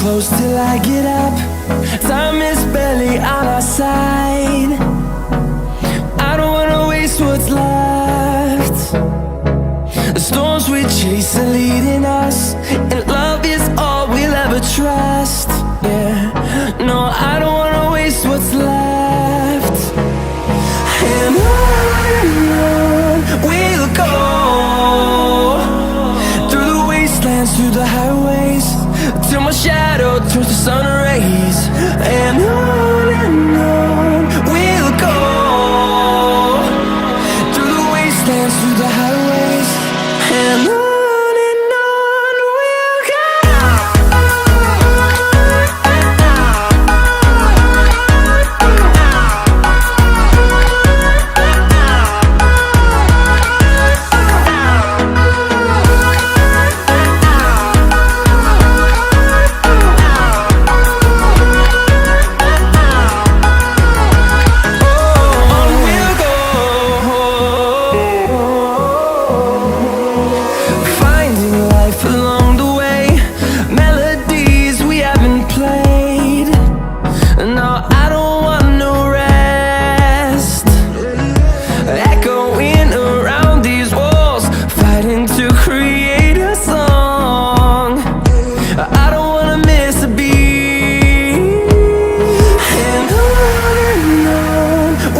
close till I get up. Time is barely on our side. I don't wanna waste what's left. The storms we chase are leading us, and love is all we'll ever trust. Yeah, no, I don't wanna waste what's left. And on we'll go, through the wastelands, through the highways, till my shadow turns to sun rays. And on we'll go, through the wastelands, through the highways, and on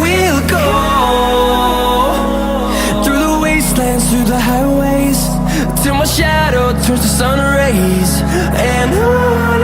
we'll go. Through the highways, till my shadow turns to sun rays. And on